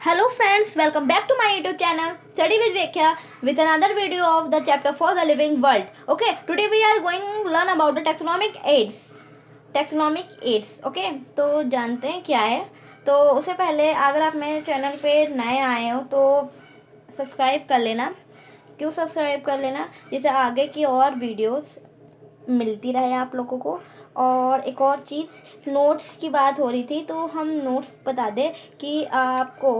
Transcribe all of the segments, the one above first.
Hello friends, welcome back to my YouTube channel Study with Vekhya with another video of the chapter for the living world. Okay, today we are going to learn about the taxonomic aids. Taxonomic aids. Okay, तो जानते हैं क्या है. तो उससे पहले अगर आप मेरे चैनल पे नए आए हो तो सब्सक्राइब कर लेना. क्यों सब्सक्राइब कर लेना? जिससे आगे की और वीडियोस मिलती रहे आप लोगों को. और एक और चीज़, नोट्स की बात हो रही थी तो हम नोट्स बता दें कि आपको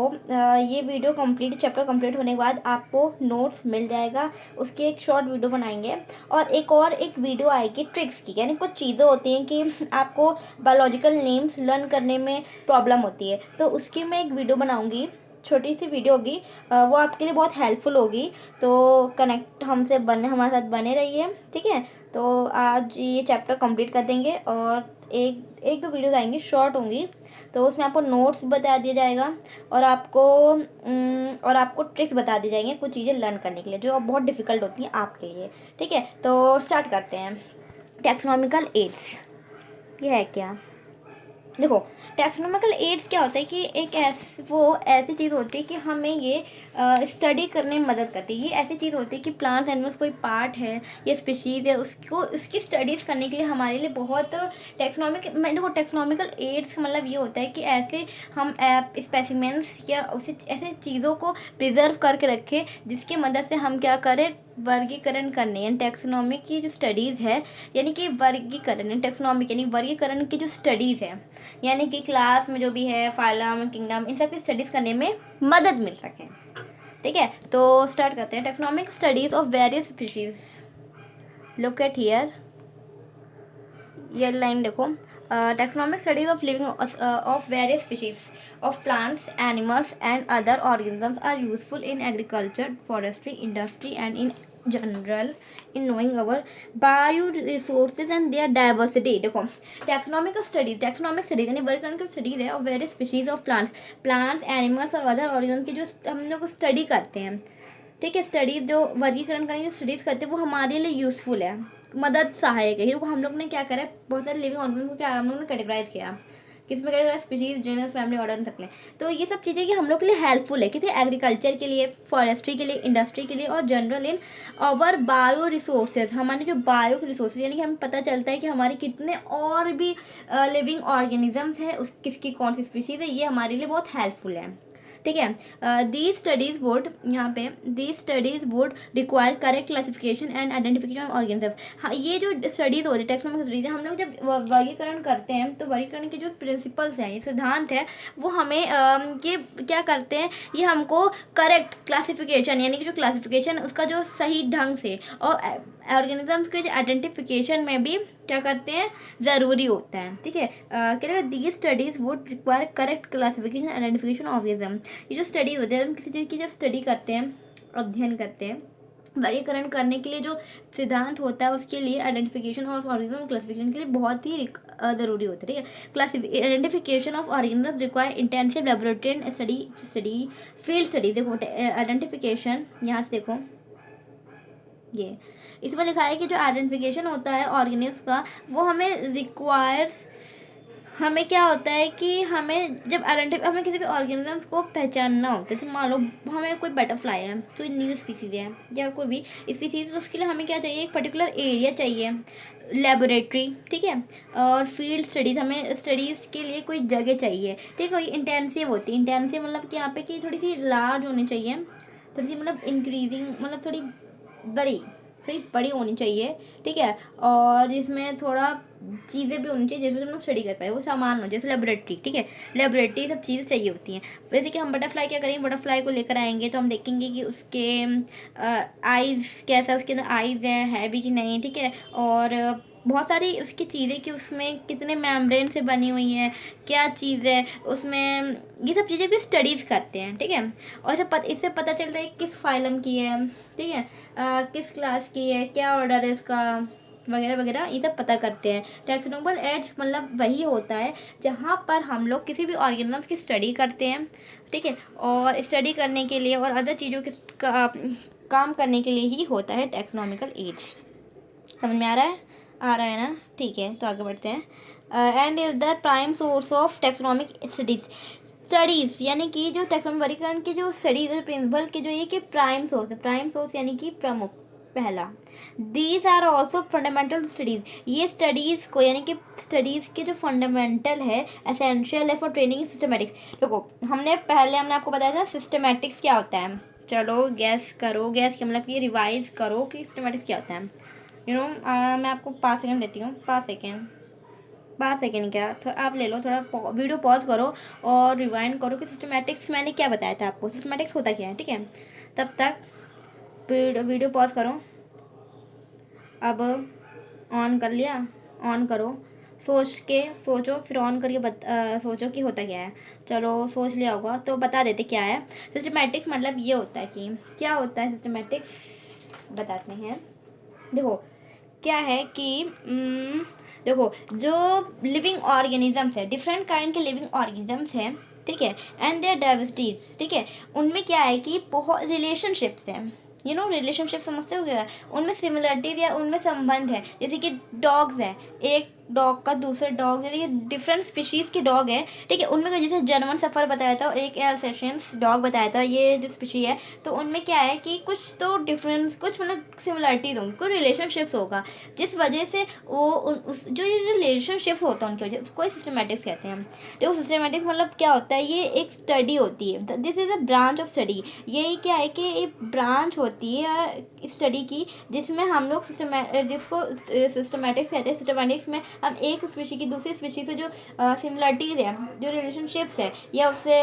ये वीडियो कंप्लीट, चैप्टर कंप्लीट होने के बाद आपको नोट्स मिल जाएगा. उसकी एक शॉर्ट वीडियो बनाएंगे और एक वीडियो आएगी ट्रिक्स की. यानी कुछ चीज़ें होती हैं कि आपको बायोलॉजिकल नेम्स लर्न करने में प्रॉब्लम होती है, तो उसकी मैं एक वीडियो बनाऊँगी. छोटी सी वीडियो होगी, वो आपके लिए बहुत हेल्पफुल होगी. तो कनेक्ट हमारे साथ बने रहिए. ठीक है, तो आज ये चैप्टर कंप्लीट कर देंगे और एक दो वीडियोस आएंगी, शॉर्ट होंगी, तो उसमें आपको नोट्स बता दिया जाएगा और आपको ट्रिक्स बता दी जाएंगे कुछ चीज़ें लर्न करने के लिए जो बहुत डिफ़िकल्ट होती हैं आपके लिए. ठीक है, तो स्टार्ट करते हैं. टैक्सोनॉमिकल एड्स ये है क्या? देखो, टैक्सोनॉमिकल एड्स क्या होता है कि ऐसी चीज़ होती है कि हमें ये स्टडी करने में मदद करती है. ये ऐसी चीज़ होती है कि प्लांट्स एनिमल्स कोई पार्ट है या स्पीशीज़ है, उसकी स्टडीज़ करने के लिए हमारे लिए बहुत टैक्सोनॉमिकल एड्स का मतलब ये होता है कि ऐसे हम स्पेसिमेंट्स या ऐसे चीज़ों को प्रिजर्व करके रखें जिसकी मदद से हम क्या करें, वर्गीकरण करने. यानी टैक्सोनॉमी की जो स्टडीज़ है, यानी कि वर्गीकरण, टैक्सोनॉमिक यानी वर्गीकरण की जो स्टडीज़ है, यानी कि क्लास में जो भी है, फाइलम, किंगडम, इन सब की स्टडीज़ करने में मदद मिल सके. ठीक है, तो स्टार्ट करते हैं. Taxonomic studies of various species. Look at here, ये लाइन देखो. Taxonomic studies of living of various species of plants, animals and other organisms are useful in agriculture, forestry, industry and in general in knowing our bioresources and their diversity. देखो, taxonomic studies यानी वर्गीकरण की studies है of various species of plants, animals और other organism की जो हम लोग स्टडी करते हैं. ठीक है, स्टडीज जो वर्गीकरण करने की स्टडीज़ करते हैं वो हमारे लिए यूज़फुल है, मदद सहायक है. क्योंकि हम लोग ने क्या करा है, बहुत सारे लिविंग ऑर्गेनिज्म को क्या हम लोग ने कैटेगराइज किया, किसमें categorise, species, genus, family, order, इन सब में. तो ये सब चीज़ें कि हम लोग के लिए हेल्पफुल है, किसी एग्रीकल्चर के लिए, फॉरेस्ट्री के लिए, इंडस्ट्री के लिए और general in over bio resources. हमारे जो बायो रिसोर्सेज यानी कि हमें पता चलता है कि हमारे कितने और भी लिविंग ऑर्गेनिजम्स हैं, उस किसकी कौन सी स्पीशीज़ है, ये हमारे लिए बहुत हेल्पफुल है. ठीक है, these studies would require correct classification and identification of organism. हाँ, ये जो स्टडीज़ होती है, टैक्सोनॉमिक स्टडीज़ है, हम लोग जब वर्गीकरण करते हैं तो वर्गीकरण के जो प्रिंसिपल्स हैं, ये सिद्धांत है, वो हमें ये क्या करते हैं, ये हमको करेक्ट क्लासिफिकेशन यानी कि जो क्लासिफिकेशन उसका जो सही ढंग से और ऑर्गेनिजम्स के जो आइडेंटिफिकेशन में भी क्या करते हैं, ज़रूरी होता है. ठीक है, क्या these studies would require correct classification identification of organism. ये जो स्टडीज होती है, हम किसी चीज़ की जब स्टडी करते हैं, अध्ययन करते हैं, वर्गीकरण करने के लिए जो सिद्धांत होता है उसके लिए आइडेंटिफिकेशन ऑफ ऑर्गेनिज्म क्लासिफिकेशन के लिए बहुत ही ज़रूरी होता है. ठीक है, identification of organism require intensive laboratory and study field studies. देखो, आइडेंटिफिकेशन यहाँ से देखो, ये इसमें लिखा है कि जो आइडेंटिफिकेशन होता है ऑर्गेनिज्म का, वो हमें क्या होता है कि हमें किसी भी ऑर्गेनिजम्स को पहचानना होता है. तो मान लो हमें कोई बटरफ्लाई है, कोई न्यू स्पीसीज है या कोई भी स्पीसीज, तो उसके लिए हमें क्या चाहिए, एक पर्टिकुलर एरिया चाहिए, लेबोरेटरी. ठीक है, और फील्ड स्टडीज़, हमें स्टडीज़ के लिए कोई जगह चाहिए. ठीक है, ये इंटेंसिव होती है. इंटेंसिव मतलब कि यहाँ पे कि थोड़ी सी लार्ज होनी चाहिए, थोड़ी सी मतलब इंक्रीजिंग, मतलब थोड़ी बड़ी होनी चाहिए. ठीक है, और जिसमें थोड़ा चीज़ें भी होनी चाहिए जिसमें हम लोग स्टडी कर पाए, वो सामान हो, जैसे लेबोरेटरी. ठीक है, लेबोरेटरी सब चीज़ें चाहिए होती हैं. जैसे कि हम बटरफ्लाई क्या करेंगे, बटरफ्लाई को लेकर आएंगे तो हम देखेंगे कि उसके आइज़ कैसा, उसके अंदर आइज़ है भी कि नहीं. ठीक है, और बहुत सारी उसकी चीज़ें कि उसमें कितने मेम्ब्रेन से बनी हुई है, क्या चीज़ है उसमें, ये सब चीज़ें भी स्टडीज़ करते हैं. ठीक है, और इससे पता चलता है किस फाइलम की है. ठीक है, किस क्लास की है, क्या ऑर्डर है इसका, वगैरह वगैरह, ये सब पता करते हैं. टैक्सोनॉमिकल एड्स मतलब वही होता है जहाँ पर हम लोग किसी भी ऑर्गेनिज्म की स्टडी करते हैं. ठीक है, और स्टडी करने के लिए और अदर चीज़ों के काम करने के लिए ही होता है टैक्सोनॉमिकल एड्स. समझ में आ रहा है ना? ठीक है, तो आगे बढ़ते हैं. And is the prime source of taxonomic studies. Studies यानी कि जो टैक्सोनॉमी वर्गीकरण की जो स्टडीज है प्रिंसिपल के जो ये कि प्राइम सोर्स है, प्राइम सोर्स यानी कि प्रमुख पहला। These are also fundamental studies, ये स्टडीज़ को यानी कि स्टडीज़ के जो फंडामेंटल है, एसेंशियल है फॉर ट्रेनिंग सिस्टमेटिक्स। देखो हमने आपको बताया था सिस्टमेटिक्स क्या होता है। चलो गैस करो, गैस के मतलब कि रिवाइज करो कि सिस्टमेटिक्स क्या होता है। मैं आपको 5 सेकेंड लेती हूँ, 5 सेकेंड क्या, तो आप ले लो, थोड़ा वीडियो पॉज करो और रिवाइंड करो कि सिस्टमेटिक्स मैंने क्या बताया था आपको, सिस्टमेटिक्स होता क्या है। ठीक है, तब तक वीडियो पॉज करो। अब ऑन कर लिया, ऑन करो, सोचो फिर ऑन करके सोचो कि होता क्या है। चलो सोच लिया होगा तो बता देते क्या है सिस्टमेटिक्स। मतलब ये होता है कि क्या होता है सिस्टमेटिक्स, बताते हैं। देखो क्या है कि देखो जो लिविंग ऑर्गेनिजम्स है, डिफरेंट काइंड के लिविंग ऑर्गेनिजम्स हैं, ठीक है, एंड देयर डाइवर्सिटीज, ठीक है, उनमें क्या है कि बहुत रिलेशनशिप्स हैं। रिलेशनशिप समझते हो क्या, उनमें सिमिलरिटीज या उनमें संबंध है। जैसे कि डॉग्स हैं, एक डॉग का दूसरे डॉग, जैसे डिफरेंट स्पीशीज़ के डॉग है, ठीक है, उनमें जैसे जर्मन सफ़र बताया था और एक एल्सेशियंस डॉग बताया था, ये जो स्पीशी है, तो उनमें क्या है कि कुछ तो डिफरेंस, कुछ मतलब सिमिलरिटीज होंगी, कोई रिलेशनशिप्स होगा, जिस वजह से वो जो ये रिलेशनशिप्स होता है उनकी वजह, उसको सिस्टमेटिक्स कहते हैं। देखो सिस्टमेटिक्स मतलब क्या होता है, ये एक स्टडी होती है, this is a branch of study. यही क्या है कि एक ब्रांच होती है स्टडी की, जिसमें हम लोग जिसको सिस्टमेटिक्स कहते हैं। सिस्टमेटिक्स में हम एक स्पीशी की दूसरी स्पीशी से जो सिमिलरिटीज़ है, जो रिलेशनशिप्स है, या उससे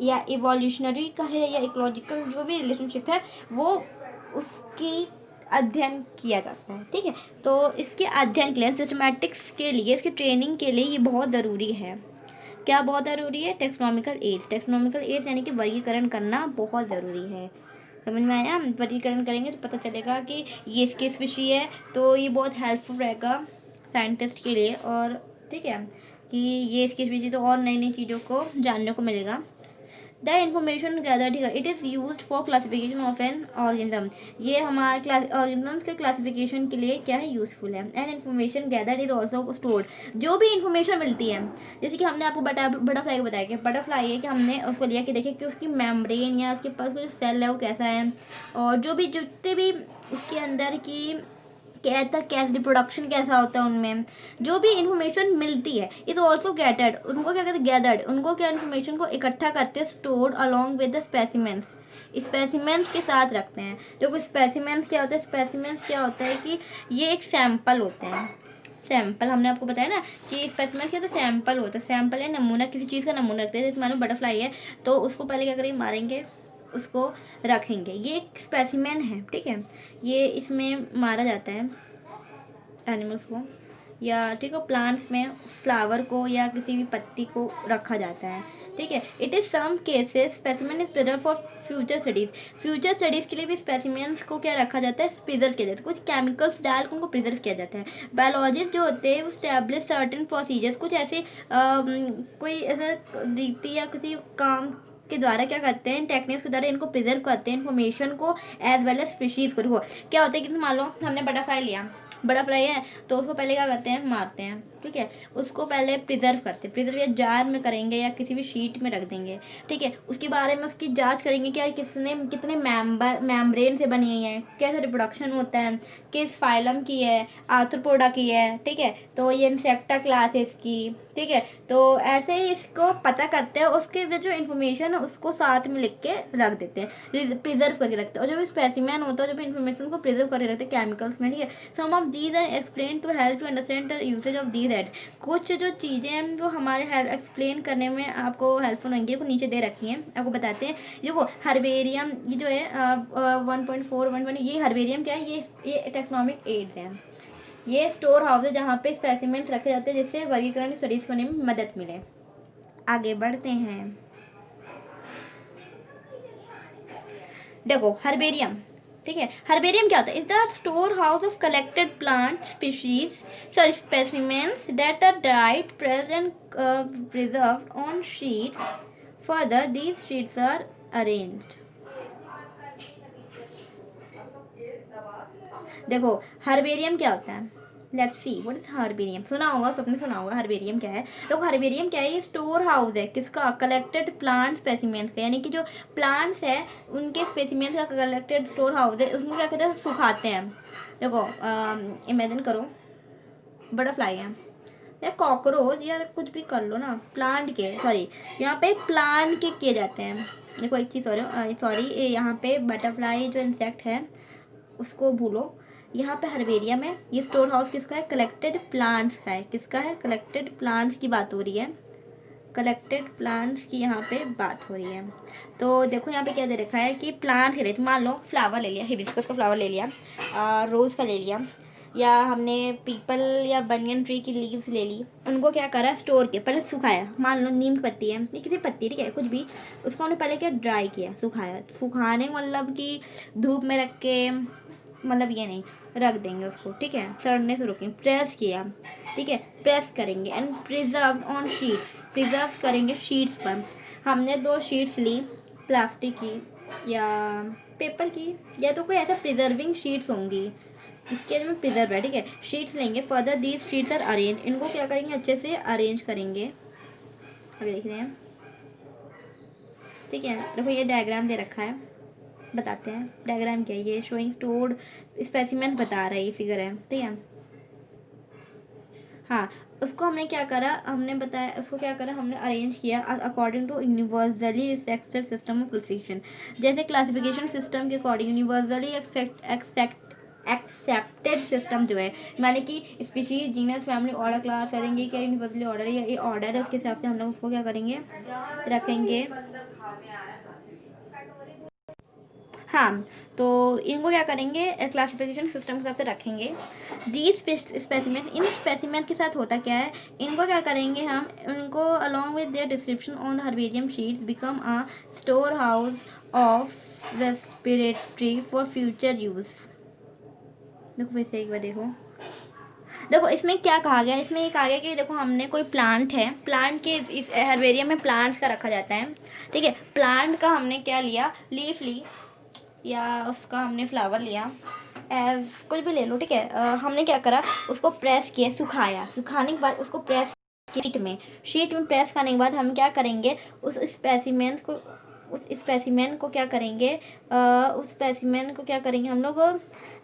या इवोल्यूशनरी का है या इकोलॉजिकल जो भी रिलेशनशिप है, वो उसकी अध्ययन किया जाता है। ठीक है, तो इसके अध्ययन के लिए, सिस्टमेटिक्स के लिए, इसकी ट्रेनिंग के लिए ये बहुत ज़रूरी है। क्या बहुत ज़रूरी है? Taxonomical aids. टेक्सोनॉमिकल एड्स यानी कि वर्गीकरण करना बहुत ज़रूरी है। समझ में आया? वर्गीकरण करेंगे तो पता चलेगा कि ये इसकी स्पीशी है, तो ये बहुत हेल्पफुल रहेगा साइंटिस्ट के लिए। और ठीक है कि ये इसकी स्पीशी, तो और नई नई चीज़ों को जानने को मिलेगा। The information gathered here, it is used for classification of an organism. ये हमारे ऑर्गेनिजम्स के क्लासिफिकेशन के लिए क्या है, यूजफुल है। And information gathered is also stored, जो भी इन्फॉर्मेशन मिलती है, जैसे कि हमने आपको बटरफ्लाई को बताया कि बटरफ्लाई है कि हमने उसको लिया कि देखिए कि उसकी मेम्ब्रेन या उसके पास जो सेल है वो कैसा है, और जो भी जितने भी उसके अंदर की कैसा रिप्रोडक्शन कैसा होता है, उनमें जो भी इंफॉर्मेशन मिलती है, इज ऑल्सो गैदर्ड, उनको क्या कहते हैं, गैदर्ड, उनको क्या इन्फॉर्मेशन को इकट्ठा करते हैं, stored along with the specimens, specimens के साथ रखते हैं। जो स्पेसिमेंस क्या होता है, स्पेसिमेंस क्या होता है कि ये एक सैंपल होते हैं। सैंपल हमने आपको बताया ना कि स्पेसिमेंस क्या होता है, सैंपल होता है। सैंपल है नमूना, किसी चीज़ का नमूना रखते हैं। जैसे मानो बटरफ्लाई है, तो उसको पहले क्या करेंगे, मारेंगे, उसको रखेंगे, ये एक स्पेसिमेन है। ठीक है, ये इसमें मारा जाता है एनिमल्स को, या ठीक है प्लांट्स में फ्लावर को या किसी भी पत्ती को रखा जाता है। ठीक है, it is some cases specimen is preserve for future studies. Future studies के लिए भी स्पेसिमेंस को क्या रखा जाता है, प्रिजर्व किया जाता है। कुछ केमिकल्स डाल कर उनको प्रिजर्व किया जाता है। बायोलॉजिस्ट जो होते हैं वो स्टैब्लिश सर्टेन प्रोसीजर्स, कुछ ऐसे कोई ऐसा रीति या किसी काम के द्वारा क्या करते हैं, टेक्निक्स के द्वारा इनको प्रिजर्व करते हैं, इन्फॉर्मेशन को एज वेल एज स्पीशीज़ को। देखो क्या होता है कि मान लो हमने बटरफ्लाई लिया, बटरफ्लाई है, तो उसको पहले क्या करते हैं, मारते हैं। ठीक है, उसको पहले प्रिजर्व करते हैं, प्रिजर्व या जार में करेंगे या किसी भी शीट में रख देंगे। ठीक है, उसके बारे में उसकी जांच करेंगे कि यार कितने मेम्ब्रेन से बनी है, कैसे रिप्रोडक्शन होता है, किस फाइलम की है, आर्थ्रोपोडा की है। ठीक है, तो ये इंसेक्टा क्लास है इसकी। ठीक है, तो ऐसे ही इसको पता करते हैं, उसके जो इन्फॉर्मेशन है उसको साथ में लिख के रख देते हैं, प्रिजर्व करके रखते हैं। और जो भी स्पेसिमेन होता है, जो भी इन्फॉर्मेशन को प्रिजर्व करके रखते हैं केमिकल्स में। ठीक है, some of these are explain to help you understand the usage of these aids. कुछ जो चीज़ें हैं वो हमारे एक्सप्लेन करने में आपको हेल्पफुल होंगी, वो नीचे दे रखी हैं, आपको बताते हैं। देखो हर्बेरियम, ये जो है 1.4 ये हर्बेरियम क्या है, ये टेक्सोनॉमिक एड्स हैं। ये स्टोर हाउस है जहाँ पे स्पेसिमेंट्स रखे जाते हैं, जिससे वर्गीकरण स्टडीज करने में मदद मिले। आगे बढ़ते हैं। देखो हर्बेरियम, ठीक है, हर्बेरियम क्या होता है, is the storehouse of collected plant species, sorry specimens that are dried, present preserved on sheets. Further these sheets are arranged. देखो हर्बेरियम क्या होता है, let's see what is herbarium. सुना होगा, सबने सुना होगा हर्बेरियम क्या है। तो हर्बेरियम क्या है, ये स्टोर हाउस है किसका, कलेक्टेड प्लांट स्पेसिमेंस का, यानी कि जो प्लांट्स है उनके स्पेसिमेंस का कलेक्टेड स्टोर हाउस है। उसमें क्या कहते हैं, सुखाते हैं। देखो इमेजिन करो बटरफ्लाई है या कॉकरोच या कुछ भी कर लो ना, प्लांट के, सॉरी यहाँ पे प्लांट के किए जाते हैं। देखो एक चीज़ सॉरी यहाँ पे बटरफ्लाई जो इंसेक्ट है उसको भूलो, यहाँ पे हर्बेरियम है। ये स्टोर हाउस किसका है, कलेक्टेड प्लांट्स का है। किसका है, कलेक्टेड प्लांट्स की बात हो रही है, कलेक्टेड प्लांट्स की यहाँ पे बात हो रही है। तो देखो यहाँ पे क्या दे रखा है कि प्लांट्स के लिए, तो मान लो फ्लावर ले लिया, हिबिस्कस का फ्लावर ले लिया, रोज़ का ले लिया, या हमने पीपल या बनियन ट्री की लीव्स ले ली, उनको क्या करा, स्टोर किया, पहले सुखाया। मान लो नीम की पत्ती है, ये किसी पत्ती ठीक है कुछ भी, उसको हमने पहले क्या ड्राई किया, सुखाया। सुखाने मतलब कि धूप में रख के, मतलब ये नहीं, रख देंगे उसको, ठीक है, सड़ने से रोकेंगे। प्रेस किया, ठीक है, प्रेस करेंगे and preserve on sheets, preserve करेंगे शीट्स पर। हमने 2 शीट्स ली, प्लास्टिक की या पेपर की, या तो कोई ऐसा प्रिजर्विंग शीट्स होंगी इसके में प्रिजर्व है, ठीक है, शीट्स लेंगे। Further these sheets are arrange, इनको क्या करेंगे, अच्छे से अरेंज करेंगे। अभी देख रहे हैं, ठीक है। देखो ये डायग्राम दे रखा है, बताते हैं डायग्राम क्या है। ये शोइंग स्टोर्ड स्पेसिमेन बता रहा है, ये फिगर है, ठीक है। हाँ, उसको हमने क्या करा, हमने बताया उसको क्या करा, हमने अरेंज किया according to universally accepted system of classification. जैसे क्लासिफिकेशन सिस्टम के अकॉर्डिंग यूनिवर्सली एक्सेप्टेड सिस्टम जो है, माने कि species, genus, family, order, class करेंगे, क्या यूनिवर्सली ऑर्डर है या ये ऑर्डर है, उसके हिसाब से हम लोग उसको क्या करेंगे, रखेंगे। हाँ, तो इनको क्या करेंगे, क्लासिफिकेशन सिस्टम के हिसाब से रखेंगे। दीज स्पेसिमेन, इन स्पेसिमेन के साथ होता क्या है, इनको क्या करेंगे हम, इनको along with their description on the herbarium sheets become a store house of respiratory for future use. देखो फिर से एक बार देखो इसमें क्या कहा गया, इसमें ये कहा गया कि देखो हमने कोई प्लांट है, प्लांट के इस हर्बेरियम में प्लांट्स का रखा जाता है, ठीक है। प्लांट का हमने क्या लिया, लीफ ली या उसका हमने फ्लावर लिया, एज कुछ भी ले लो, ठीक है। हमने क्या करा, उसको प्रेस किया, सुखाया, सुखाने के बाद उसको प्रेस शीट में प्रेस करने के बाद हम क्या करेंगे, उस स्पेसिमेन को क्या करेंगे, उस स्पेसिमेन को क्या करेंगे हम लोग,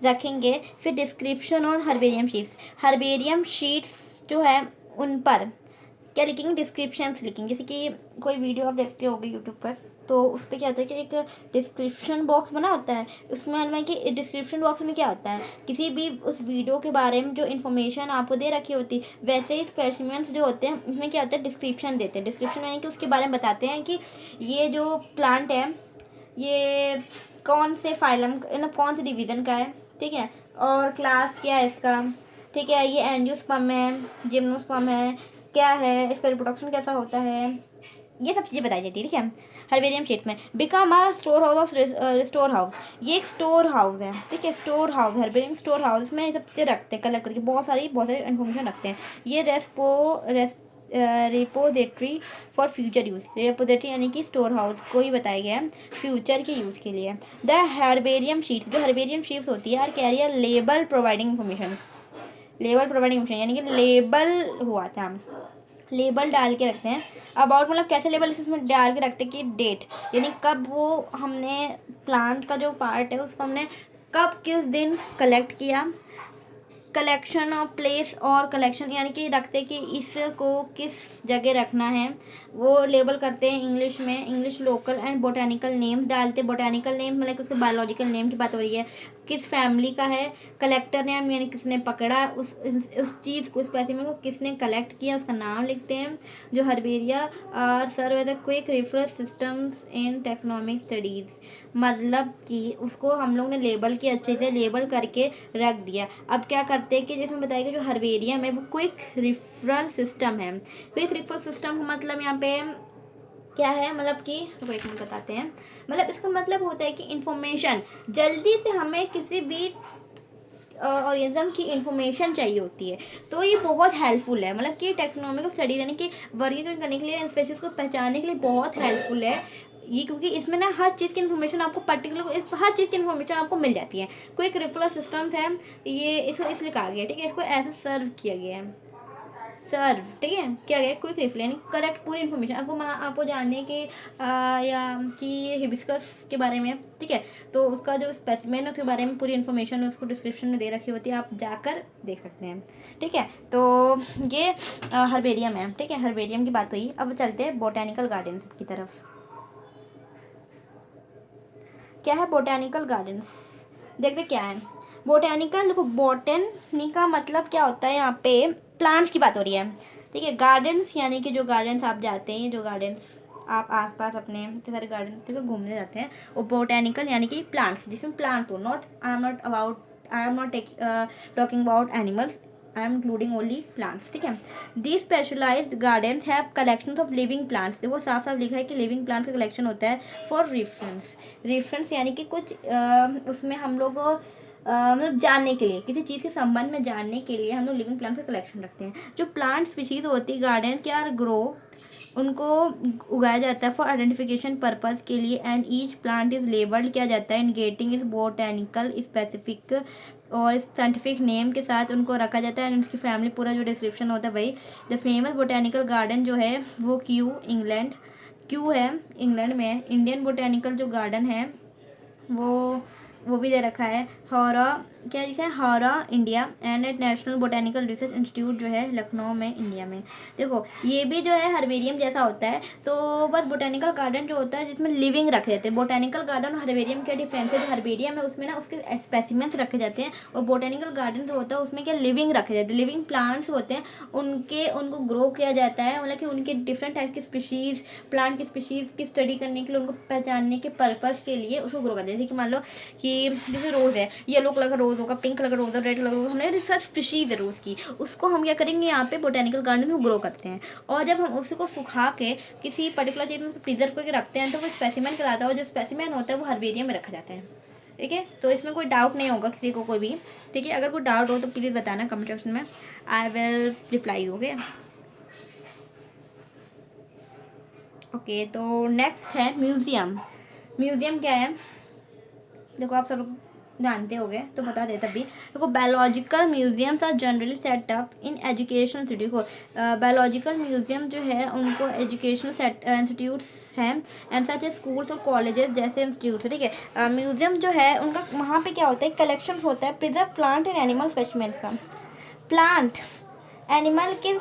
रखेंगे। फिर डिस्क्रिप्शन और हर्बेरियम शीट्स जो है उन पर क्या लिखेंगे, डिस्क्रिप्शंस लिखेंगे। जैसे कि कोई वीडियो आप देखते होगे यूट्यूब पर, तो उस पर क्या होता है कि एक डिस्क्रिप्शन बॉक्स बना होता है, उसमें हमें कि डिस्क्रिप्शन बॉक्स में क्या होता है, किसी भी उस वीडियो के बारे में जो इन्फॉर्मेशन आपको दे रखी होती, वैसे ही स्पेसिमेंस जो होते हैं उसमें क्या होता है, डिस्क्रिप्शन देते हैं। डिस्क्रिप्शन यानी कि उसके बारे में बताते हैं कि ये जो प्लांट है ये कौन से फाइलम, मतलब कौन से डिवीज़न का है, ठीक है, और क्लास क्या है इसका, ठीक है, ये एंजियोस्पर्म है, जिम्नोस्पर्म है, क्या है इसका, रिप्रोडक्शन कैसा होता है, ये सब चीज़ें बताई जाती है, ठीक है। हर्बेरियम शीट्स में become a store house of store house, ये एक स्टोर हाउस है, ठीक है, store house, herbarium store house में ये सब चीज़ें रखते हैं, कलेक्ट करके बहुत सारी इन्फॉर्मेशन रखते हैं। ये repository for future use, repository यानी कि स्टोर हाउस को ही बताया गया है फ्यूचर के यूज़ के लिए। द हर्बेरियम शीट्स, जो हर्बेरियम शीट्स होती है, are carrier label providing information, label providing information यानी कि लेबल हुआ था, लेबल डाल के रखते हैं। अबाउट मतलब कैसे लेबल इसमें डाल के रखते हैं कि डेट, यानी कब वो हमने प्लांट का जो पार्ट है उसको हमने कब किस दिन कलेक्ट किया, कलेक्शन ऑफ प्लेस और कलेक्शन यानी कि रखते कि इसको किस जगह रखना है, वो लेबल करते हैं इंग्लिश में, English local and botanical names डालते हैं। बोटानिकल नेम मतलब कि उसके बायोलॉजिकल नेम की बात हो रही है, किस फैमिली का है, कलेक्टर नेम यानी किसने पकड़ा उस चीज़ को, स्पेसिमेन को किसने कलेक्ट किया, उसका नाम लिखते हैं। जो herbaria are serve as a quick reference systems in taxonomic studies, मतलब कि उसको हम लोग ने लेबल किया, अच्छे से लेबल करके रख दिया। अब क्या करते हैं कि जिसमें बताएगा जो हर्बेरियम है वो क्विक रिफरल सिस्टम है। क्विक रिफरल सिस्टम का मतलब यहाँ पे क्या है, मतलब कि तो एक मिनट बताते हैं, मतलब इसका मतलब होता है कि इंफॉर्मेशन जल्दी से हमें किसी भी ऑर्गेनिज्म की इंफॉर्मेशन चाहिए होती है, तो ये बहुत हेल्पफुल है, मतलब कि टैक्सोनॉमिकल स्टडीज यानी कि वर्गीकरण करने के लिए, स्पेशीज को पहचानने के लिए बहुत हेल्पफुल है। ये क्योंकि इसमें ना हर चीज़ की इन्फॉर्मेशन आपको पर्टिकुलर हर चीज़ की इन्फॉर्मेशन आपको मिल जाती है। क्विक रेफरल सिस्टम है ये, इसको इसलिए कहा गया है, ठीक है, इसको ऐसे सर्व किया गया है, सर्व, ठीक है, क्या गया क्विक रिफ्ल यानी करेक्ट पूरी इन्फॉर्मेशन आपको जानने के या कि ये हिबिस्कस के बारे में, ठीक है, तो उसका जो स्पेसिमेन है उसके बारे में पूरी इन्फॉर्मेशन उसको डिस्क्रिप्शन में दे रखी होती है, आप जाकर देख सकते हैं, ठीक है। तो ये हर्बेरियम है, ठीक है, हर्बेरियम की बात हुई। अब चलते हैं बोटेनिकल गार्डन की तरफ। क्या है बोटेनिकल गार्डन्स, देखते क्या है बोटेनिकल। देखो बोटेनी का मतलब क्या होता है, यहाँ पे प्लांट्स की बात हो रही है, ठीक है। गार्डन्स यानी कि जो गार्डन्स आप जाते हैं, जो गार्डन्स आप आसपास अपने इतने सारे गार्डन तो घूमने जाते हैं, वो बोटेनिकल यानी कि प्लांट्स, जिसमें प्लांट हो, I am not talking about animals, I am including only plants, ठीक है। The specialised gardens have collection of living plants, वो साफ साफ लिखा है कि लिविंग प्लांट्स का कलेक्शन होता है फॉर रेफरेंस यानी कि कुछ उसमें हम लोग मतलब जानने के लिए, किसी चीज़ के संबंध में जानने के लिए हम लोग लिविंग प्लांट्स का कलेक्शन रखते हैं। जो प्लांट स्पीशीज होती है गार्डन के आर ग्रो, उनको उगाया जाता है फॉर आइडेंटिफिकेशन पर्पस के लिए, and each plant is labelled किया जाता है in getting is botanical specific और साइंटिफिक नेम के साथ उनको रखा जाता है, एंड उसकी फैमिली पूरा जो डिस्क्रिप्शन होता है भाई। द फेमस बोटेनिकल गार्डन जो है वो क्यू है इंग्लैंड में। इंडियन बोटेनिकल जो गार्डन है वो भी दे रखा है, हौरा, क्या लिखा है, Howrah India, and National Botanical Research Institute जो है लखनऊ में, इंडिया में। देखो ये भी जो है हर्बेरियम जैसा होता है, तो बस बोटेनिकल गार्डन जो होता है जिसमें लिविंग रखे जाते हैं। बोटेनिकल गार्डन और हर्बेरियम क्या डिफरेंस है, जो हर्बेरियम है उसमें ना उसके स्पेसिमेंस रखे जाते हैं, और बोटेनिकल गार्डन जो होता है उसमें क्या लिविंग रखे जाते हैं, लिविंग प्लांट्स होते हैं, उनको ग्रो किया जाता है, मतलब कि उनके डिफरेंट टाइप की स्पीशीज़, प्लांट की स्पीशीज़ की स्टडी करने के लिए, उनको पहचानने के पर्पज़ के लिए उसको ग्रो करते हैं। जैसे कि मान लो कि जैसे रोज़ है, येलो कलर का रोज़ होगा, पिंक कलर का रोज़ होगा, रेड कलर का रोज़, हमने रिसर्च स्पीशीज़ है रोज़ की, उसको हम क्या करेंगे यहाँ पे बोटेनिकल गार्डन में ग्रो करते हैं, और जब हम उसको सुखा के किसी पर्टिकुलर चीज़ में प्रिजर्व करके रखते हैं तो वो स्पेसिमेन कहलाता है, और जो स्पेसिमेन होता है वो हर्बेरियम में रखा जाता है, ठीक है। तो इसमें कोई डाउट नहीं होगा किसी को कोई भी, ठीक है। अगर कोई डाउट हो तो प्लीज़ बताना कमेंट सेक्शन में, I will reply you, okay. Okay, तो नेक्स्ट है म्यूज़ियम। म्यूज़ियम क्या है, देखो आप सब जानते होंगे तो बता देते तभी। देखो biological museums are generally set up in education institute. देखो बायोलॉजिकल म्यूजियम जो है उनको एजुकेशनल इंस्टीट्यूट्स हैं, एंड सच ए स्कूल्स और कॉलेजेस जैसे इंस्टीट्यूट, ठीक है। म्यूजियम जो है उनका वहाँ पे क्या होता है, कलेक्शन होता है preserve plant and animal specimens का, प्लांट एनिमल के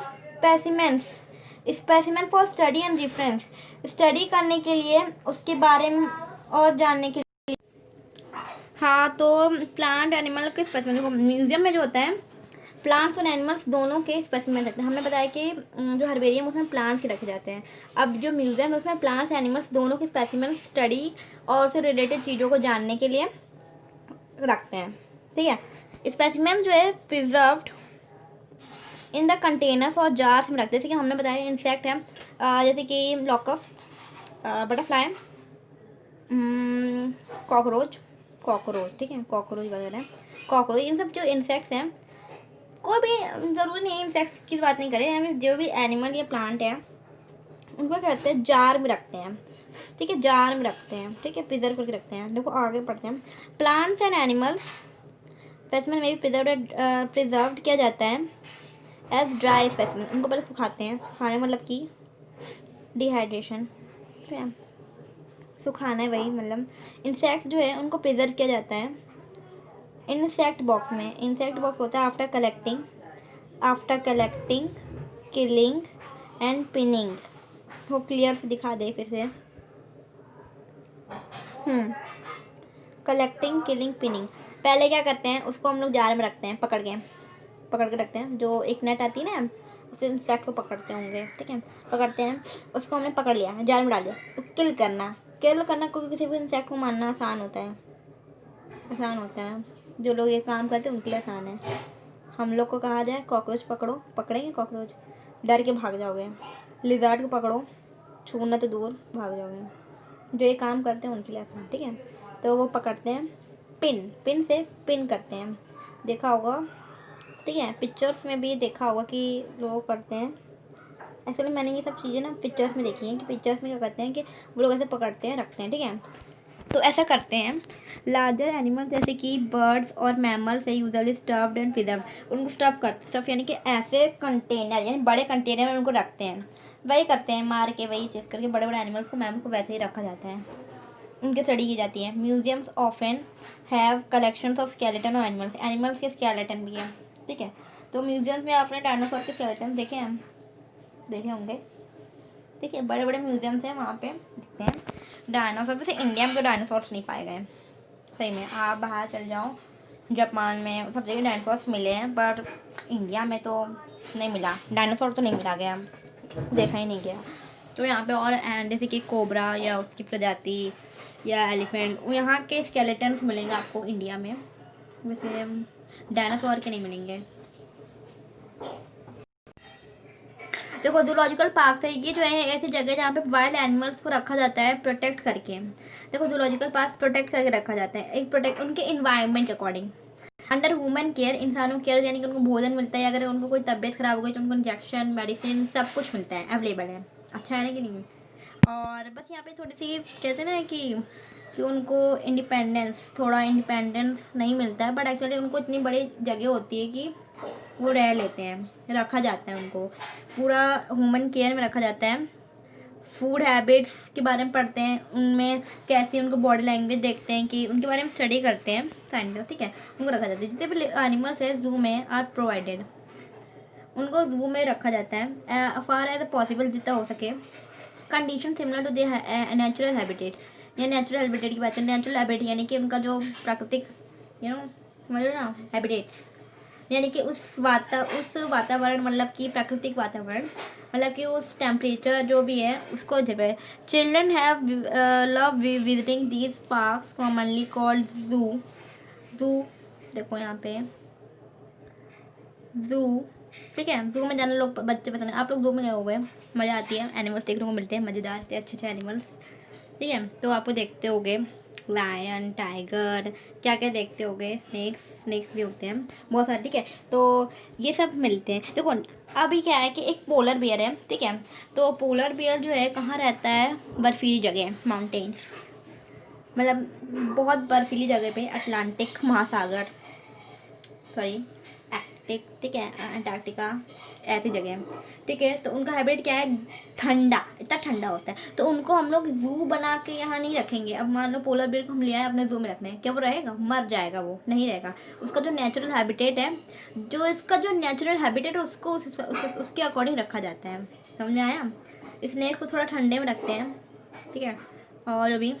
specimen for study and reference, study करने के लिए, उसके बारे में और जानने के लिए। हाँ, तो प्लांट एनिमल के स्पेसिमेन, देखो म्यूजियम में जो होता है प्लांट्स और एनिमल्स दोनों के स्पेसिमेन रखते हैं। हमने बताया कि जो हर्बेरियम उसमें प्लांट्स के रखे जाते हैं, अब जो म्यूजियम है उसमें प्लांट्स एनिमल्स दोनों के स्पेसिमेन स्टडी और उससे रिलेटेड चीज़ों को जानने के लिए रखते हैं, ठीक है। स्पेसिमेन जो है प्रिजर्व्ड इन द कंटेनर्स और जार्स में रखते हैं, जैसे कि हमने बताया इंसेक्ट है, जैसे कि लॉकस, बटरफ्लाई, कॉकरोच, ठीक है, कॉकरोच वगैरह, कॉकरोच, इन सब जो इंसेक्ट्स हैं, कोई भी ज़रूरी नहीं है इंसेक्ट्स की बात नहीं करें, हमें जो भी एनिमल या प्लांट है उनको क्या करते हैं, जार में रखते हैं, ठीक है, जार में रखते हैं, ठीक है, प्रिजर्व करके रखते हैं। देखो आगे पढ़ते हैं, प्लांट्स एंड एनिमल्स स्पेसिमेन में भी प्रिजर्व्ड किया जाता है एज ड्राई स्पेसिमेन, उनको पहले सुखाते हैं, सुखाने मतलब कि डिहाइड्रेशन, ठीक है, सुखाना है वही, मतलब इंसेक्ट्स जो है उनको प्रिजर्व किया जाता है इंसेक्ट बॉक्स में। इंसेक्ट बॉक्स होता है after collecting killing and pinning. वो क्लियर से दिखा दे फिर से, कलेक्टिंग किलिंग पिनिंग, पहले क्या करते हैं उसको हम लोग जार में रखते हैं, पकड़ के रखते हैं, जो एक नेट आती है ना उसे इंसेक्ट को पकड़ते होंगे, ठीक है, पकड़ते हैं, उसको हमने पकड़ लिया, जार में डाल दिया, तो किल करना क्योंकि किसी भी इंसेक्ट को मारना आसान होता है, जो लोग ये काम करते हैं उनके लिए आसान है। हम लोग को कहा जाए कॉकरोच पकड़ेंगे कॉकरोच डर के भाग जाओगे, लिजार्ड को पकड़ो छूना तो दूर भाग जाओगे, जो ये काम करते हैं उनके लिए आसान, ठीक है। तो वो पकड़ते हैं, पिन से पिन करते हैं, देखा होगा, ठीक है, पिक्चर्स में भी देखा होगा कि लोग करते हैं एक्चुअली मैंने ये सब चीज़ें ना पिक्चर्स में देखी हैं कि पिक्चर्स में क्या करते हैं कि वो लोग ऐसे पकड़ते हैं, रखते हैं, ठीक है। तो ऐसा करते हैं। लार्जर एनिमल्स जैसे कि बर्ड्स और मैमल्स है यूजुअली स्टफ्ड एंड प्रिजर्व्ड, उनको स्टफ यानी कि ऐसे कंटेनर यानी बड़े कंटेनर में उनको रखते हैं। वही करते हैं, मार के वही चेक करके बड़े बड़े एनिमल्स को मैमल्स को वैसे ही रखा जाता है, उनकी स्टडी की जाती है। Museums often have collections of skeleton of animals, animals के स्केलेटन भी हैं, ठीक है। तो म्यूजियम्स में आपने डायनासोर के स्केलेटन देखे हैं, देखे होंगे, ठीक है। बड़े बड़े म्यूजियम्स हैं, वहाँ पे दिखते हैं डायनासोर। वैसे इंडिया में तो डायनासोर्स नहीं पाए गए, सही में। आप बाहर चल जाओ, जापान में सब जगह डायनासोर्स मिले हैं, पर इंडिया में तो नहीं मिला, डायनासोर तो नहीं मिला गया, देखा ही नहीं गया। तो यहाँ पे और जैसे कि कोबरा या उसकी प्रजाति या एलिफेंट, यहाँ के स्केलेटन्स मिलेंगे आपको इंडिया में, वैसे डायनासोर के नहीं मिलेंगे। देखो जूलॉजिकल पार्क है, ये जो है ऐसी जगह जहाँ पे वाइल्ड एनिमल्स को रखा जाता है प्रोटेक्ट करके। देखो जूलॉजिकल पार्क प्रोटेक्ट करके रखा जाता है, एक प्रोटेक्ट उनके इन्वायरमेंट के अकॉर्डिंग, अंडर ह्यूमन केयर, इंसानों केयर, यानी कि उनको भोजन मिलता है, अगर उनको कोई तबीयत खराब हो गई तो उनको इंजेक्शन मेडिसिन सब कुछ मिलता है, अवेलेबल है। अच्छा है ना कि नहीं। और बस यहाँ पे थोड़ी सी कहते हैं ना कि उनको थोड़ा इंडिपेंडेंस नहीं मिलता है, बट एक्चुअली उनको इतनी बड़ी जगह होती है कि वो रह लेते हैं, रखा जाता है उनको, पूरा ह्यूमन केयर में रखा जाता है। फूड हैबिट्स के बारे में पढ़ते हैं, उनमें कैसी उनको बॉडी लैंग्वेज देखते हैं कि उनके बारे में स्टडी करते हैं साइंटिस्ट, ठीक है। उनको रखा जाता है, जितने भी एनिमल्स है जू में आर प्रोवाइडेड, उनको जू में रखा जाता है फार एज पॉसिबल जितना हो सके। Condition similar to the natural habitat, या नेचुरल हैबिटेट की बात है, नेचुरल हैबिटेट यानी कि उनका जो प्राकृतिक समझ लो ना, हैबिटेट्स यानी कि उस वातावरण, मतलब कि प्राकृतिक वातावरण, मतलब कि उस टेम्परेचर जो भी है उसको जब है। Children have love visiting these parks commonly called जू देखो यहाँ पे जू, ठीक है। जू में जाना लोग बच्चे पसंद है, आप लोग जू में गए हो गए, मज़ा आती है, एनिमल्स देखने को मिलते हैं मज़ेदार से अच्छे अच्छे एनिमल्स, ठीक है। तो आपको देखते होगे लायन, टाइगर, क्या क्या देखते होगे, स्नेक्स भी होते हैं बहुत सारे, ठीक है। तो ये सब मिलते हैं। देखो अभी क्या है कि एक पोलर बियर है, ठीक है। तो पोलर बियर जो है कहाँ रहता है, बर्फीली जगह, माउंटेन्स, मतलब बहुत बर्फीली जगह पे, अटलांटिक महासागर, सॉरी आर्कटिक, ठीक है, अंटार्कटिका, ऐसी जगह, ठीक है। तो उनका हैबिट क्या है, ठंडा, इतना ठंडा होता है, तो उनको हम लोग जू बना के यहाँ नहीं रखेंगे। अब मान लो पोलर बियर को हम ले आए अपने जू में रखने, क्या वो रहेगा, मर जाएगा, वो नहीं रहेगा। उसका जो नेचुरल हैबिटेट है, उसको उसके अकॉर्डिंग रखा जाता है, समझ में आया। इसलिए इसको थोड़ा ठंडे में रखते हैं, ठीक है। और अभी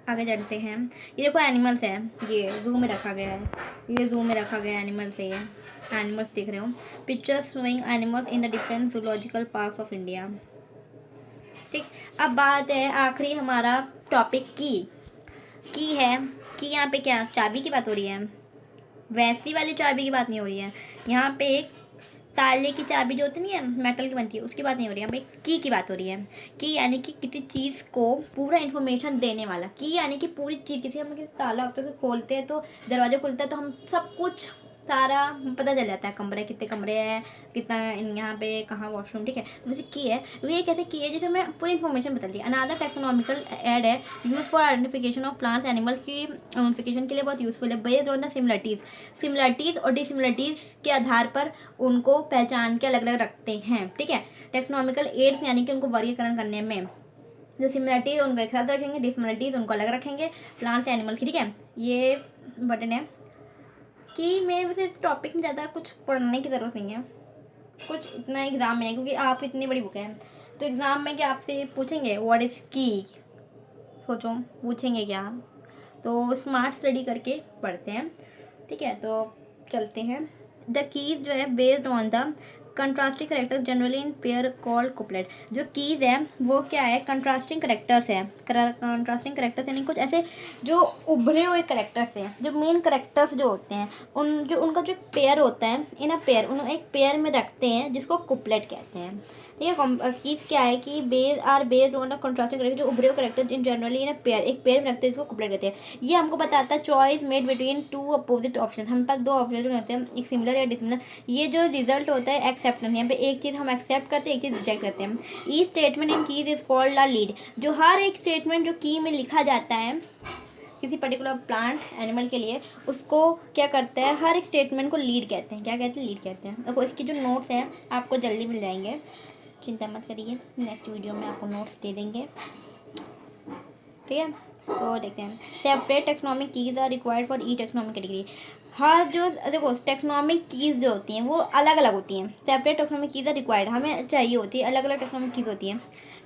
आगे चलते हैं। ये देखो एनिमल्स है, ये जू में रखा गया है, ये जू में रखा गया एनिमल्स है, ये एनिमल्स देख रहे हो, pictures showing animals in the different zoological parks of India, ठीक। अब बात है आखिरी हमारा टॉपिक की है कि यहाँ पे क्या चाबी की बात हो रही है, वैसी वाली चाबी की बात नहीं हो रही है, यहाँ पे एक ताले की चाबी जो होती नहीं है, मेटल की बनती है, उसकी बात नहीं हो रही है, भाई की बात हो रही है। की यानी कि किसी चीज़ को पूरा इन्फॉर्मेशन देने वाला, की यानी कि पूरी चीज़, किसी हम ताला होता है, खोलते हैं तो दरवाजा खुलता है तो हम सब कुछ सारा पता चल जाता है, कमरे कितने कमरे हैं, कितना यहाँ पे कहाँ वॉशरूम, ठीक है। तो वैसे की है, वो ये कैसे की है जैसे हमें पूरी इन्फॉर्मेशन बता दी। अनादर टेक्नोनॉमिकल एड है use for identification of plants animals की आइडेंटिफिकेशन के लिए बहुत यूजफुल है, बेस्ड ऑन द सिमिलरिटीज़ और डिसिमिलरिटीज़ के आधार पर उनको पहचान के अलग अलग रखते हैं, ठीक है। टेक्नोनॉमिकल एड्स यानी कि उनको वर्गीकरण करने में, जो सिमिलरिटीज़ उनको एक साथ रखेंगे, डिसिमिलरिटीज़ उनको अलग रखेंगे, प्लांट्स एनिमल्स की, ठीक है। ये बटन है कि मैं वैसे इस टॉपिक में ज़्यादा कुछ पढ़ने की ज़रूरत नहीं है, कुछ इतना एग्ज़ाम में है, क्योंकि आप इतनी बड़ी बुक है, तो एग्ज़ाम में क्या आपसे पूछेंगे व्हाट इज़ की, सोचो पूछेंगे क्या, तो स्मार्ट स्टडी करके पढ़ते हैं, ठीक है। तो चलते हैं। द कीज़ जो है based on the contrasting characters generally in pair called couplet, जो कीज़ है वो क्या है, कंट्रास्टिंग करेक्टर्स है, कंट्रास्टिंग करेक्टर्स यानी कुछ ऐसे जो उभरे हुए करेक्टर्स हैं, जो मेन करेक्टर्स जो होते हैं, उनका जो पेयर होता है, इन अ पेयर, उन्हें एक पेयर में रखते हैं जिसको कुपलेट कहते हैं, ठीक है। कीज क्या है कि base are based on a contrasting character, जो उभरे character in generally in pair, एक पेयर में रखते हैं, इसको कपड़े कहते हैं। ये हमको बताता है choice made between two opposite option, हम पास दो ऑप्शन रहते हैं, एक सिमिलर या डिसिमिलर। ये जो रिजल्ट होता है एक्सेप्टेंस, यहाँ पे एक चीज़ हम एक्सेप्ट करते हैं, एक चीज़ रिजेक्ट करते हैं। E statement in keys is called a lead, जो हर एक स्टेटमेंट जो की में लिखा जाता है किसी पर्टिकुलर प्लांट एनिमल के लिए, उसको क्या करता है, हर एक स्टेटमेंट को लीड कहते हैं। क्या कहते हैं? लीड कहते हैं। देखो इसकी जो नोट्स हैं आपको जल्दी मिल जाएंगे, चिंता मत करिए, नेक्स्ट वीडियो में आपको नोट्स दे देंगे। ठीक है, तो देखते हैं। Separate taxonomic keys are required for each taxonomic category. हर जो देखो टेक्सोनॉमिक कीज जो होती हैं वो अलग अलग होती हैं। Separate taxonomic keys are required, हमें चाहिए होती है, अलग अलग टेक्सोनॉमिक कीज होती हैं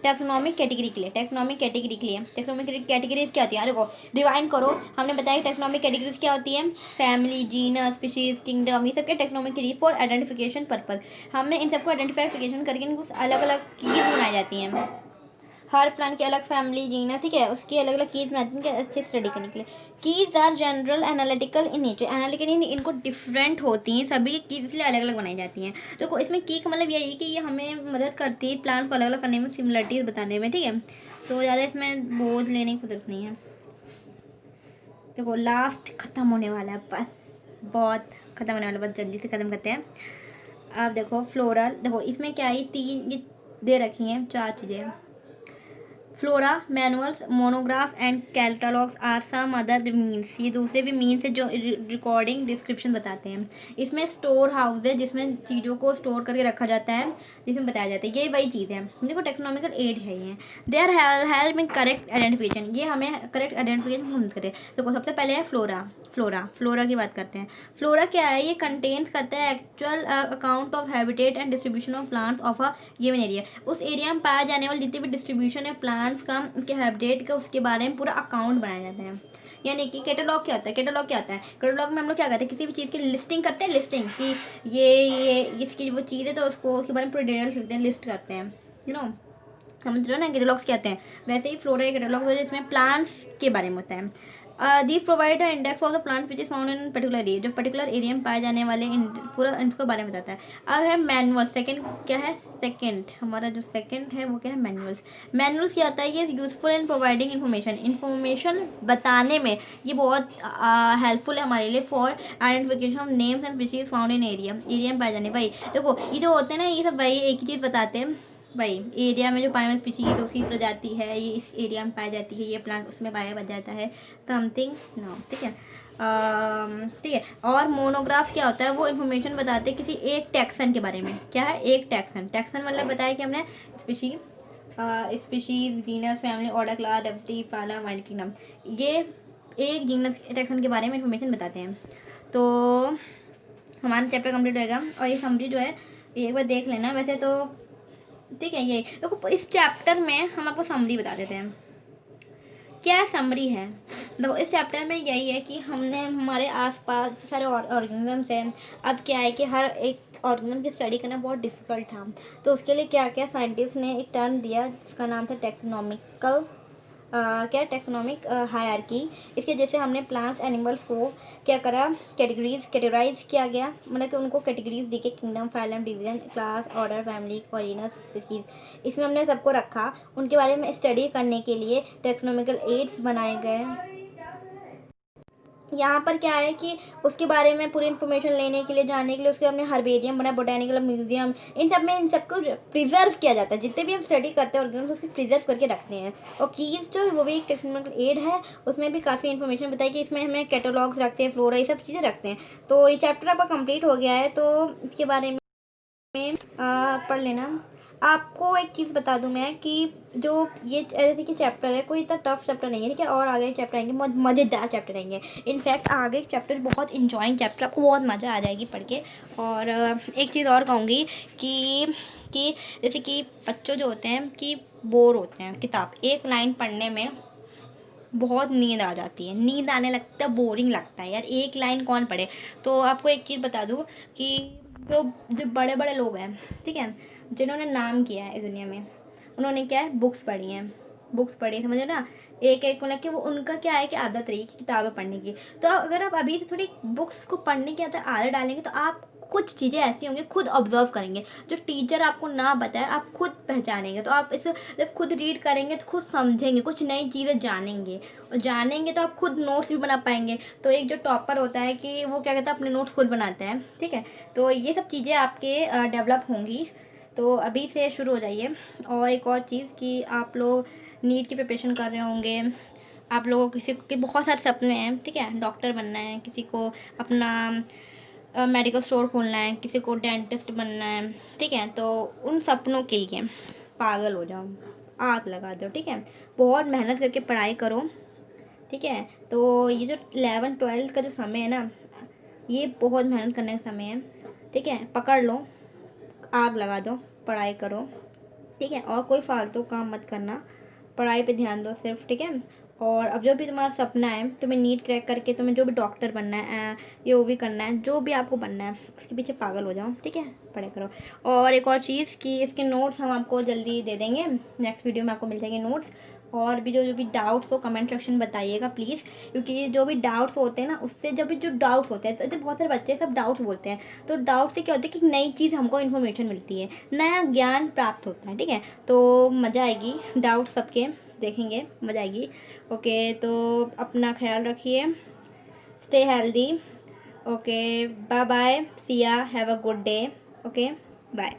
टेक्सोनॉमिक कैटेगरी के लिए। टेक्सोनॉमिक कैटेगरी के लिए टेक्सोनॉमिक कैटेगरीज क्या होती है? देखो रिवाइंड करो, हमने बताया टेक्सोनॉमिक कैटेगरीज क्या होती है, फैमिली, जीनस, स्पीशीज, किंगडम, ये सब के taxonomic category for identification purpose. हमने इन सबको आइडेंटिफिकेशन करके इनको अलग अलग कीज बनाई जाती हैं। हर प्लांट की अलग फैमिली, जीनस, ठीक है, उसकी अलग अलग कीज बनाती हैं अच्छे स्टडी करने के लिए। Keys are general analytical in nature, analytical इनको डिफरेंट होती हैं, सभी कीज इसलिए अलग अलग बनाई जाती हैं। तो इसमें की का मतलब यही है कि ये हमें मदद करती है प्लांट को अलग अलग करने में, सिमिलरिटीज बताने में। ठीक है, तो ज़्यादा इसमें बोझ लेने की जरूरत नहीं है। देखो लास्ट ख़त्म होने वाला है, बस बहुत ख़त्म होने वाला, बहुत जल्दी से ख़त्म करते हैं। अब देखो फ्लोरल, देखो इसमें क्या है, तीन ये दे रखी हैं, चार चीज़ें। Flora, manuals, monograph and catalogues are some other means, ये दूसरे भी मीन्स है जो रिकॉर्डिंग डिस्क्रिप्शन बताते हैं। इसमें स्टोर हाउस है जिसमें चीज़ों को स्टोर करके रखा जाता है, जिसमें बताया जाता है, ये वही चीज़ है। देखो टेक्नोमिकल एड है ये, they are help in correct identification, ये हमें करेक्ट आइडेंटिफिकेशन हम करते हैं। देखो सबसे पहले है फ्लोरा, फ्लोरा की बात करते हैं। फ्लोरा क्या है, ये कंटेन्स करता है actual account of habitat and distribution of plants of a given area, उस एरिया में पाया जाने वाले जितने भी डिस्ट्रीब्यूशन है प्लांट्स का, उनके हैबिटेट का, उसके बारे में पूरा अकाउंट बनाया जाता है। यानी कि कैटलॉग क्या होता है, कैटलॉग क्या होता है, कैटलॉग में हम लोग क्या करते हैं, किसी भी चीज़ की लिस्टिंग करते हैं, लिस्टिंग कि ये इसकी वो चीज़ है तो उसको उसके बारे में पूरे डिटेल्स लिखते हैं, लिस्ट करते हैं, यू नो, समझ रहे हो ना, कैटलॉग्स क्या होते हैं। वैसे ही फ्लोरा के कैटलॉग होता है जिसमें प्लांट्स के बारे में होता है। These provide index of the plants which is found in particular area, जो पर्टिकुलर एरिया में पाए जाने वाले पूरा इनके बारे में बताता है। अब है मैनुअल, सेकंड क्या है, सेकंड हमारा जो सेकंड है वो क्या है, मैनुअल्स। मैनुअल्स क्या होता है, ये यूजफुल इन प्रोवाइडिंग इन्फॉर्मेशन बताने में ये बहुत हेल्पफुल है हमारे लिए, for identification of names and species found in area में पाए जाने। भाई देखो ये जो होते हैं ना, ये सब भाई एक ही चीज़ बताते हैं, भाई एरिया में जो पाए स्पीशीज है उसकी प्रजाति है, ये इस एरिया में पाई जाती है, ये प्लांट उसमें पाया जाता है, समथिंग नो, ठीक है। ठीक है, और मोनोग्राफ क्या होता है, वो इन्फॉर्मेशन बताते हैं किसी एक टैक्सन के बारे में। क्या है, एक टैक्सन, टैक्सन मतलब बताया कि हमने species, species, genus, family, order, class, diversity, phylum, wild kingdom, ये एक जीनस टैक्सन के बारे में इन्फॉर्मेशन बताते हैं। तो हमारा चैप्टर कंप्लीट होएगा, और ये समरी जो है ये एक बार देख लेना। वैसे तो ठीक है, ये देखो इस चैप्टर में हम आपको समरी बता देते हैं, क्या समरी है। देखो इस चैप्टर में यही है कि हमने हमारे आसपास सारे ऑर्गेनिजम्स हैं। अब क्या है कि हर एक ऑर्गेनिज्म की स्टडी करना बहुत डिफिकल्ट था, तो उसके लिए क्या क्या साइंटिस्ट ने एक टर्म दिया जिसका नाम था टेक्सोनॉमिकल क्या, टेक्सोनॉमिक हायरार्की। इसके जैसे हमने प्लांट्स एनिमल्स को क्या करा, कैटेगराइज किया गया, मतलब कि उनको कैटेगरीज दी, kingdom, phylum, division, class, order, family, genus, species, इसमें हमने सबको रखा। उनके बारे में स्टडी करने के लिए टेक्सोनॉमिकल एड्स बनाए गए। यहाँ पर क्या है कि उसके बारे में पूरी इन्फॉर्मेशन लेने के लिए, जानने के लिए उसके हमने हर्बेरियम बना, बोटेनिकल म्यूजियम, इन सब में इन सबको प्रिजर्व किया जाता है। जितने भी हम स्टडी करते हैं ऑर्गेनिज्म उसको प्रिजर्व करके रखते हैं। और कीज जो है वो भी एक टेक्सोनॉमिकल एड है, उसमें भी काफ़ी इन्फॉर्मेशन बताई कि इसमें हमें कैटलॉग्स रखते हैं, फ्लोरा, ये सब चीज़ें रखते हैं। तो ये चैप्टर आपका कंप्लीट हो गया है, तो इसके बारे में पढ़ लेना। आपको एक चीज़ बता दूं मैं कि जो ये जैसे कि चैप्टर है कोई इतना टफ चैप्टर नहीं है, ठीक है, और आगे चैप्टर आएंगे मज़ेदार चैप्टर आएंगे। इनफैक्ट आगे चैप्टर बहुत इंजॉइंग चैप्टर, आपको बहुत मज़ा आ जाएगी पढ़ के। और एक चीज़ और कहूँगी कि जैसे कि बच्चों जो होते हैं कि बोर होते हैं, किताब एक लाइन पढ़ने में बहुत नींद आ जाती है, नींद आने लगता है, बोरिंग लगता है यार, एक लाइन कौन पढ़े। तो आपको एक चीज़ बता दूँ कि जो जो बड़े बड़े लोग हैं, ठीक है, जिन्होंने नाम किया है इस दुनिया में, उन्होंने क्या है, बुक्स पढ़ी हैं, बुक्स पढ़ी, समझो ना, एक एक मतलब कि वो उनका क्या है कि आदत रही कि किताबें पढ़ने की। तो अगर आप अभी से थोड़ी बुक्स को पढ़ने की आदत डालेंगे तो आप कुछ चीज़ें ऐसी होंगी खुद ऑब्जर्व करेंगे, जो टीचर आपको ना बताए आप खुद पहचानेंगे। तो आप इसे जब खुद रीड करेंगे तो खुद समझेंगे, कुछ नई चीज़ें जानेंगे, और जानेंगे तो आप खुद नोट्स भी बना पाएंगे। तो एक जो टॉपर होता है कि वो क्या कहता है, अपने नोट्स खुद बनाते हैं, ठीक है। तो ये सब चीज़ें आपके डेवलप होंगी, तो अभी से शुरू हो जाइए। और एक और चीज़ कि आप लोग नीट की प्रिपरेशन कर रहे होंगे, आप लोगों को किसी के बहुत सारे सपने हैं, ठीक है, डॉक्टर बनना है, किसी को अपना मेडिकल स्टोर खोलना है, किसी को डेंटिस्ट बनना है, ठीक है। तो उन सपनों के लिए पागल हो जाओ, आग लगा दो, ठीक है। बहुत मेहनत करके पढ़ाई करो, ठीक है। तो ये जो 11th-12th का जो समय है ना, ये बहुत मेहनत करने का समय है, ठीक है। पकड़ लो, आग लगा दो, पढ़ाई करो, ठीक है। और कोई फालतू काम मत करना, पढ़ाई पे ध्यान दो सिर्फ, ठीक है। और अब जो भी तुम्हारा सपना है, तुम्हें नीट क्रैक करके तुम्हें जो भी डॉक्टर बनना है, ये वो भी करना है, जो भी आपको बनना है उसके पीछे पागल हो जाओ, ठीक है, पढ़ाई करो। और एक और चीज़ कि इसके नोट्स हम आपको जल्दी दे देंगे, नेक्स्ट वीडियो में आपको मिल जाएंगे नोट्स। और भी जो भी डाउट्स हो कमेंट सेक्शन बताइएगा प्लीज़, क्योंकि जो भी डाउट्स होते हैं ना, उससे जब भी जो डाउट्स होते हैं, तो बहुत सारे बच्चे सब डाउट्स बोलते हैं, तो डाउट से क्या होता है कि नई चीज़ हमको इन्फॉर्मेशन मिलती है, नया ज्ञान प्राप्त होता है, ठीक है। तो मज़ा आएगी, डाउट सबके देखेंगे, मज़ा आएगी। ओके, तो अपना ख्याल रखिए, stay healthy. Okay, bye bye, see ya, have a good day. Okay, bye.